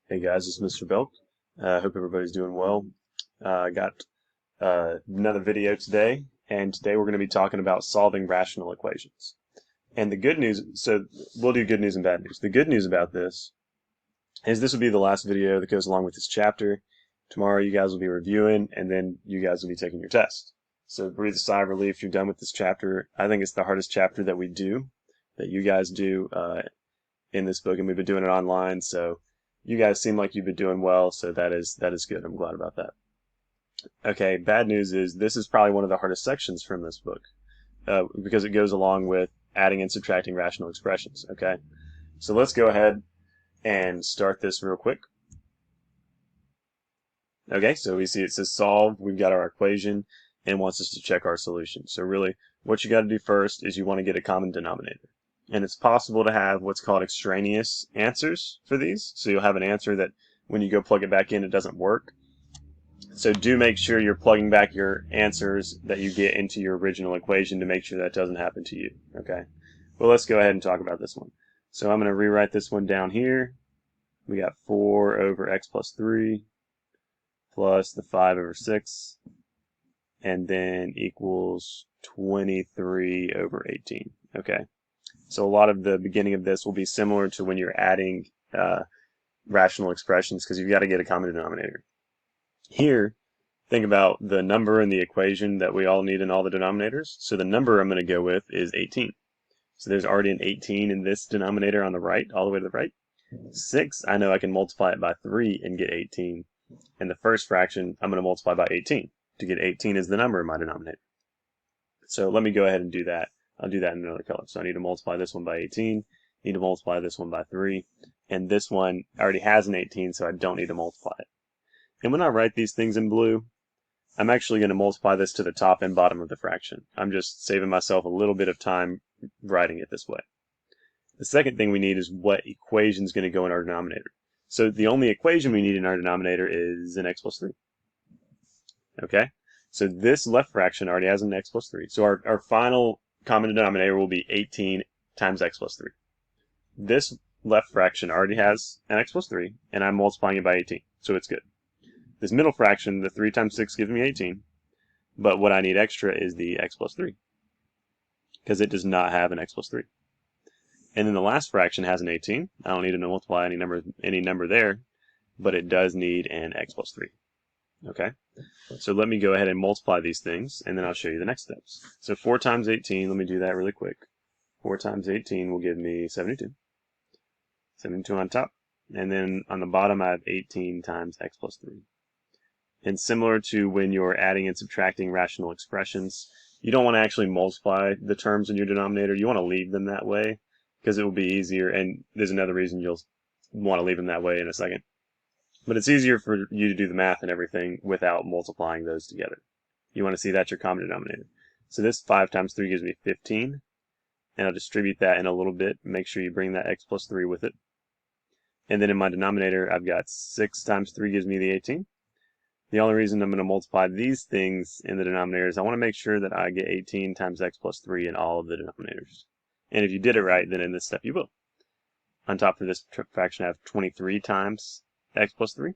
Hey guys, it's Mr. Belk. Hope everybody's doing well. I got another video today, and today we're going to be talking about solving rational equations. And the good news, so we'll do good news and bad news. The good news about this is this will be the last video that goes along with this chapter. Tomorrow you guys will be reviewing, and then you guys will be taking your test. So breathe a sigh of relief, you're done with this chapter. I think it's the hardest chapter that we do, that you guys do in this book, and we've been doing it online, so you guys seem like you've been doing well, so that is good. I'm glad about that. Okay, bad news is this is probably one of the hardest sections from this book because it goes along with adding and subtracting rational expressions. Okay, so let's go ahead and start this real quick. Okay, so we see it says solve. We've got our equation and wants us to check our solution. So really, what you got to do first is you want to get a common denominator. And it's possible to have what's called extraneous answers for these. So you'll have an answer that when you go plug it back in, it doesn't work. So do make sure you're plugging back your answers that you get into your original equation to make sure that doesn't happen to you. Okay. Well, let's go ahead and talk about this one. So I'm going to rewrite this one down here. We got 4 over x plus 3 plus the 5 over 6, and then equals 23 over 18. Okay. So a lot of the beginning of this will be similar to when you're adding rational expressions because you've got to get a common denominator. Here, think about the number in the equation that we all need in all the denominators. So the number I'm going to go with is 18. So there's already an 18 in this denominator on the right, all the way to the right. 6, I know I can multiply it by 3 and get 18. And the first fraction, I'm going to multiply by 18 to get 18 as the number in my denominator. So let me go ahead and do that. I'll do that in another color. So I need to multiply this one by 18, need to multiply this one by 3, and this one already has an 18, so I don't need to multiply it. And when I write these things in blue, I'm actually going to multiply this to the top and bottom of the fraction. I'm just saving myself a little bit of time writing it this way. The second thing we need is what equation is going to go in our denominator. So the only equation we need in our denominator is an x plus 3. Okay? So this left fraction already has an x plus 3. So our final common denominator will be 18 times x plus 3. This left fraction already has an x plus 3, and I'm multiplying it by 18, so it's good. This middle fraction, the 3 times 6 gives me 18, but what I need extra is the x plus 3, because it does not have an x plus 3. And then the last fraction has an 18. I don't need to multiply any number there, but it does need an x plus 3. Okay? So let me go ahead and multiply these things, and then I'll show you the next steps. So 4 times 18, let me do that really quick. 4 times 18 will give me 72. 72 on top. And then on the bottom, I have 18 times x plus 3. And similar to when you're adding and subtracting rational expressions, you don't want to actually multiply the terms in your denominator. You want to leave them that way because it will be easier. And there's another reason you'll want to leave them that way in a second. But it's easier for you to do the math and everything without multiplying those together. You want to see that's your common denominator. So this 5 times 3 gives me 15. And I'll distribute that in a little bit. Make sure you bring that x plus 3 with it. And then in my denominator, I've got 6 times 3 gives me the 18. The only reason I'm going to multiply these things in the denominator is I want to make sure that I get 18 times x plus 3 in all of the denominators. And if you did it right, then in this step you will. On top of this fraction, I have 23 times x plus 3.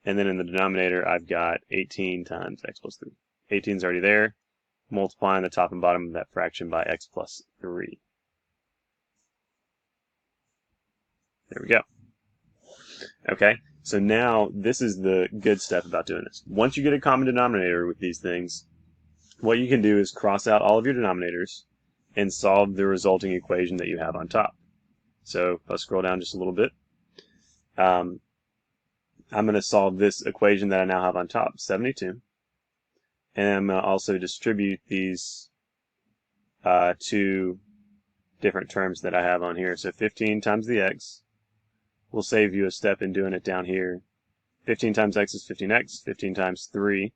And then in the denominator, I've got 18 times x plus 3. 18 is already there. Multiplying the top and bottom of that fraction by x plus 3. There we go. Okay, so now this is the good stuff about doing this. Once you get a common denominator with these things, what you can do is cross out all of your denominators and solve the resulting equation that you have on top. So let's scroll down just a little bit. I'm going to solve this equation that I now have on top, 72. And I'm going to also distribute these two different terms that I have on here. So 15 times the x will save you a step in doing it down here. 15 times x is 15x. 15 times 3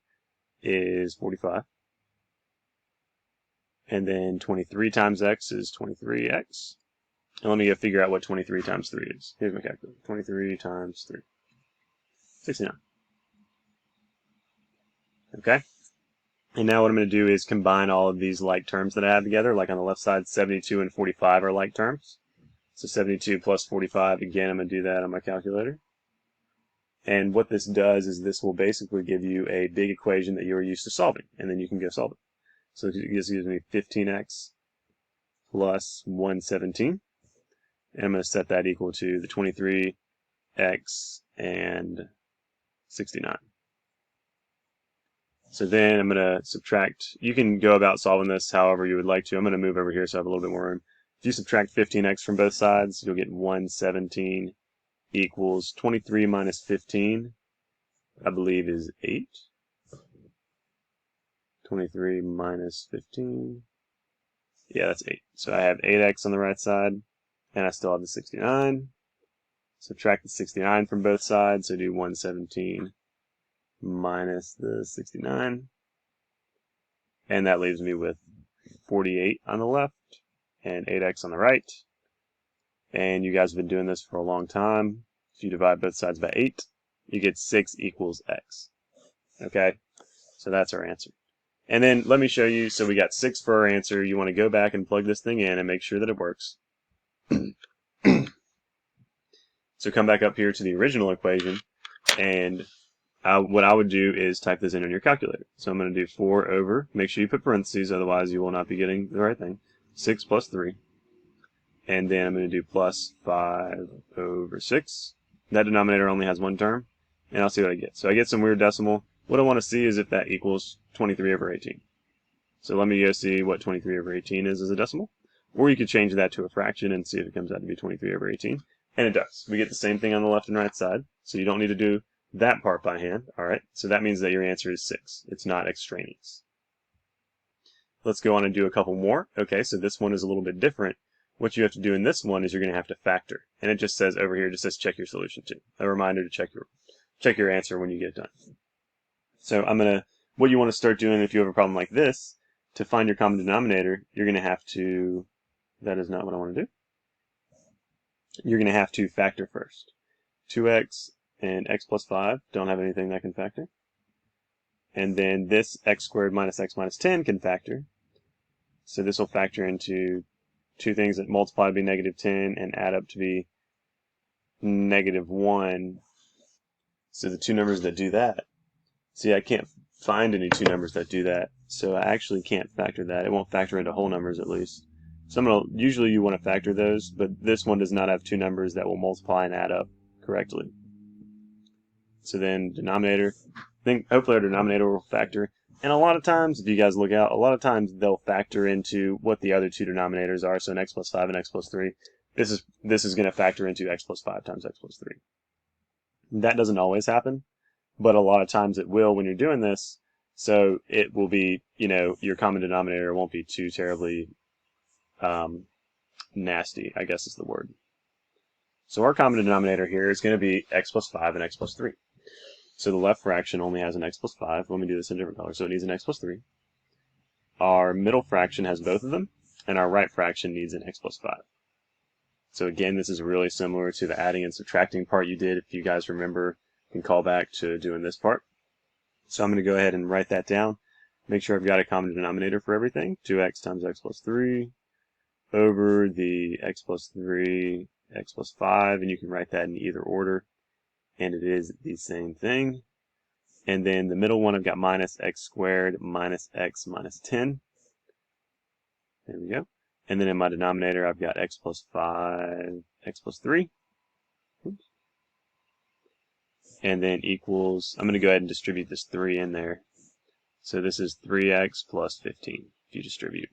is 45. And then 23 times x is 23x. And let me go figure out what 23 times 3 is. Here's my calculator. 23 times 3. 69. Okay? And now what I'm going to do is combine all of these like terms that I have together. Like on the left side, 72 and 45 are like terms. So 72 plus 45, again, I'm going to do that on my calculator. And what this does is this will basically give you a big equation that you're used to solving, and then you can go solve it. So this gives me 15x plus 117. And I'm going to set that equal to the 23x and 69. So then I'm going to subtract. You can go about solving this however you would like to. I'm going to move over here so I have a little bit more room. If you subtract 15x from both sides, you'll get 117 equals 23 minus 15, I believe is 8. 23 minus 15. Yeah, that's 8. So I have 8x on the right side, and I still have the 69. Subtract the 69 from both sides, so do 117 minus the 69. And that leaves me with 48 on the left and 8x on the right. And you guys have been doing this for a long time. If you divide both sides by 8, you get 6 equals x. Okay, so that's our answer. And then let me show you, so we got 6 for our answer. You want to go back and plug this thing in and make sure that it works. So come back up here to the original equation, and what I would do is type this in on your calculator. So I'm going to do 4 over, make sure you put parentheses, otherwise you will not be getting the right thing, 6 plus 3. And then I'm going to do plus 5 over 6. That denominator only has one term, and I'll see what I get. So I get some weird decimal. What I want to see is if that equals 23 over 18. So let me go see what 23 over 18 is as a decimal. Or you could change that to a fraction and see if it comes out to be 23 over 18. And it does. We get the same thing on the left and right side, so you don't need to do that part by hand. Alright, so that means that your answer is 6. It's not extraneous. Let's go on and do a couple more. Okay, so this one is a little bit different. What you have to do in this one is you're going to have to factor. And it just says over here, it just says check your solution too. A reminder to check your answer when you get done. So what you want to start doing if you have a problem like this, to find your common denominator, you're going to have to, that is not what I want to do. You're going to have to factor first. 2x and x plus 5 don't have anything that can factor. And then this x squared minus x minus 10 can factor. So this will factor into two things that multiply to be negative 10 and add up to be negative 1. So the two numbers that do that, see, I can't find any two numbers that do that, so I actually can't factor that. It won't factor into whole numbers at least. So usually you want to factor those, but this one does not have two numbers that will multiply and add up correctly. So then denominator, hopefully our denominator will factor. And a lot of times, if you guys look out, a lot of times they'll factor into what the other two denominators are. So an x plus 5 and x plus 3. This is going to factor into x plus 5 times x plus 3. That doesn't always happen, but a lot of times it will when you're doing this. So it will be, your common denominator won't be too terribly nasty, I guess is the word. So our common denominator here is going to be x plus 5 and x plus 3. So the left fraction only has an x plus 5. Let me do this in a different color. So it needs an x plus 3. Our middle fraction has both of them, and our right fraction needs an x plus 5. So again, this is really similar to the adding and subtracting part you did. If you guys remember, you can call back to doing this part. So I'm going to go ahead and write that down. Make sure I've got a common denominator for everything. 2x times x plus 3 over the x plus 3, x plus 5, and you can write that in either order. And it is the same thing. And then the middle one, I've got minus x squared minus x minus 10. There we go. And then in my denominator, I've got x plus 5, x plus 3. Oops. And then equals, I'm going to go ahead and distribute this 3 in there. So this is 3x plus 15 if you distribute.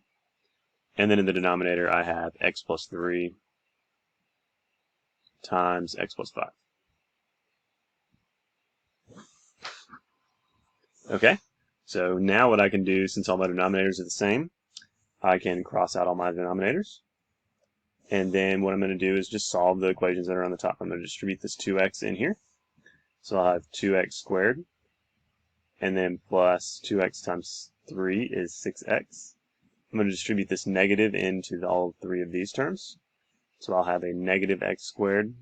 And then in the denominator, I have x plus 3 times x plus 5. Okay, so now what I can do, since all my denominators are the same, I can cross out all my denominators. And then what I'm going to do is just solve the equations that are on the top. I'm going to distribute this 2x in here. So I'll have 2x squared. And then plus 2x times 3 is 6x. I'm going to distribute this negative into all three of these terms. So I'll have a negative x squared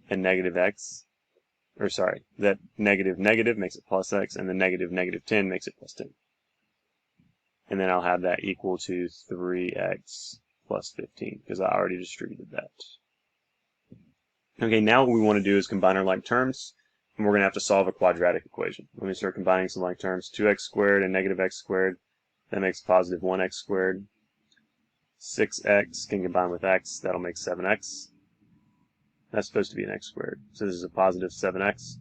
and negative x. Or sorry, that negative makes it plus x, and the negative 10 makes it plus 10. And then I'll have that equal to 3x plus 15, because I already distributed that. Okay, now what we want to do is combine our like terms. and we're going to have to solve a quadratic equation. Let me start combining some like terms. 2x squared and negative x squared, that makes positive 1x squared. 6x can combine with x, that'll make 7x. That's supposed to be an x squared. So this is a positive 7x.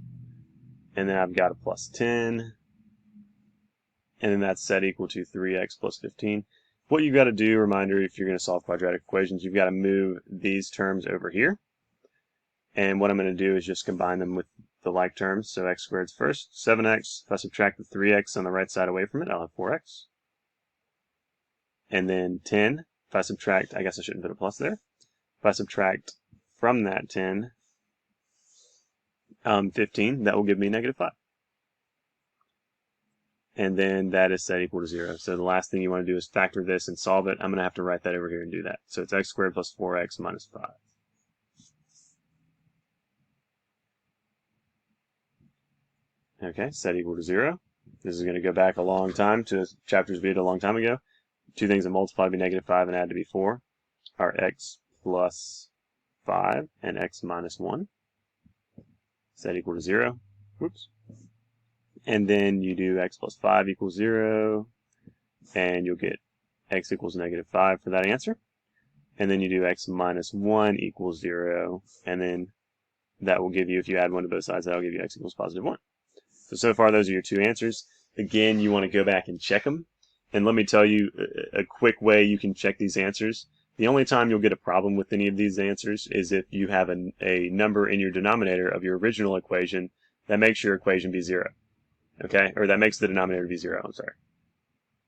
And then I've got a plus 10. And then that's set equal to 3x plus 15. What you've got to do, reminder, if you're going to solve quadratic equations, you've got to move these terms over here. And what I'm going to do is just combine them with the like terms. So x squared's first, 7x. If I subtract the 3x on the right side away from it, I'll have 4x. And then 10. If I subtract, I guess I shouldn't put a plus there. If I subtract from that 10, 15, that will give me negative 5. And then that is set equal to 0. So the last thing you want to do is factor this and solve it. I'm going to have to write that over here and do that. So it's x squared plus 4x minus 5. Okay, set equal to 0. This is going to go back a long time to chapters we did a long time ago. Two things that multiply to be negative 5 and add to be 4 are x plus 5 and x minus 1. Set equal to 0. Whoops. And then you do x plus 5 equals 0, and you'll get x equals negative 5 for that answer. And then you do x minus 1 equals 0, and then that will give you, if you add 1 to both sides, that will give you x equals positive 1. So far, those are your two answers. Again, you want to go back and check them. And let me tell you a quick way you can check these answers. The only time you'll get a problem with any of these answers is if you have a number in your denominator of your original equation that makes your equation be 0. Okay? Or that makes the denominator be 0, I'm sorry.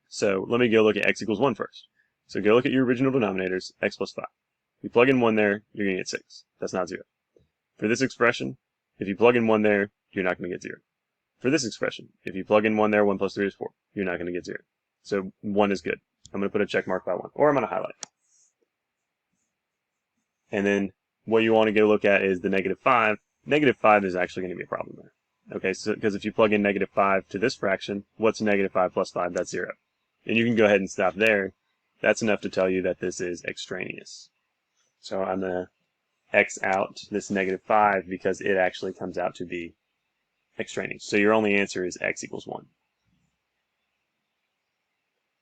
So let me go look at x equals 1 first. So go look at your original denominators, x plus 5. If you plug in 1 there, you're going to get 6. That's not 0. For this expression, if you plug in 1 there, you're not going to get 0. For this expression, if you plug in 1 there, 1 plus 3 is 4. You're not going to get 0. So 1 is good. I'm going to put a check mark by 1, or I'm going to highlight. And then what you want to go look at is the negative 5. Negative 5 is actually going to be a problem there. Okay, so because if you plug in negative 5 to this fraction, what's negative 5 plus 5? That's 0. And you can go ahead and stop there. That's enough to tell you that this is extraneous. So I'm going to X out this negative 5 because it actually comes out to be extraneous. So your only answer is x equals 1.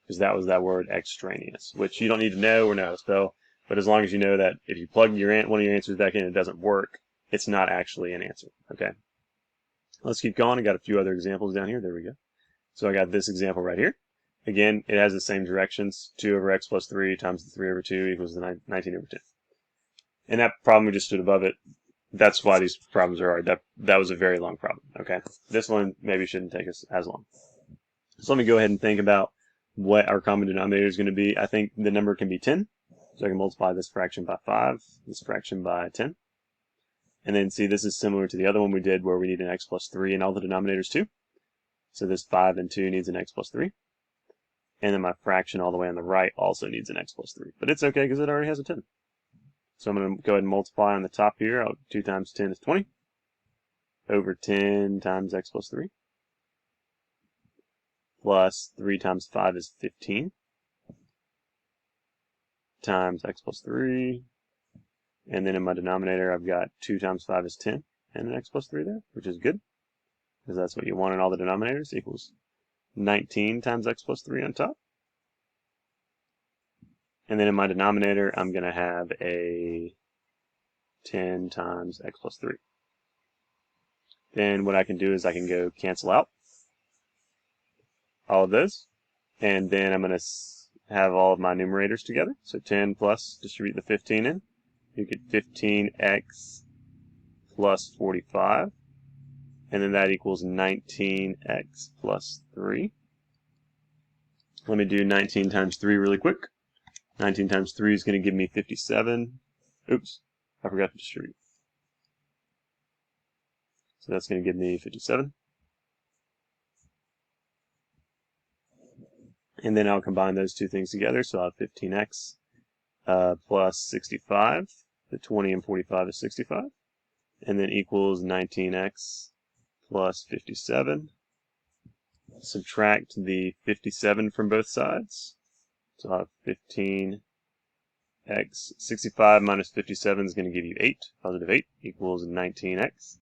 Because that was that word extraneous, which you don't need to know or know how to spell, but as long as you know that if you plug one of your answers back in and it doesn't work, it's not actually an answer. Okay. Let's keep going. I got a few other examples down here. There we go. So I got this example right here. Again, it has the same directions. 2 over x plus 3 times the 3 over 2 equals the 19 over 10. And that problem we just stood above it. That's why these problems are hard. That was a very long problem. Okay. This one maybe shouldn't take us as long. So let me go ahead and think about what our common denominator is going to be. I think the number can be 10. So I can multiply this fraction by 5, this fraction by 10. And then see, this is similar to the other one we did where we need an x plus 3 in all the denominators too. So this 5 and 2 needs an x plus 3. And then my fraction all the way on the right also needs an x plus 3. But it's okay because it already has a 10. So I'm going to go ahead and multiply on the top here. 2 times 10 is 20. Over 10 times x plus 3. Plus 3 times 5 is 15. Times x plus 3. And then in my denominator, I've got 2 times 5 is 10. And an x plus 3 there, which is good. Because that's what you want in all the denominators, equals 19 times x plus 3 on top. And then in my denominator, I'm going to have a 10 times x plus 3. Then what I can do is I can go cancel out all of those. And then I'm going to have all of my numerators together. So 10 plus, distribute the 15 in. You get 15x plus 45. And then that equals 19x plus 3. Let me do 19 times 3 really quick. 19 times 3 is going to give me 57. Oops, I forgot to distribute. So that's going to give me 57. And then I'll combine those two things together. So I'll have 15x plus 65. The 20 and 45 is 65. And then equals 19x plus 57. Subtract the 57 from both sides. So I'll have 15x. 65 minus 57 is going to give you 8. Positive 8 equals 19x.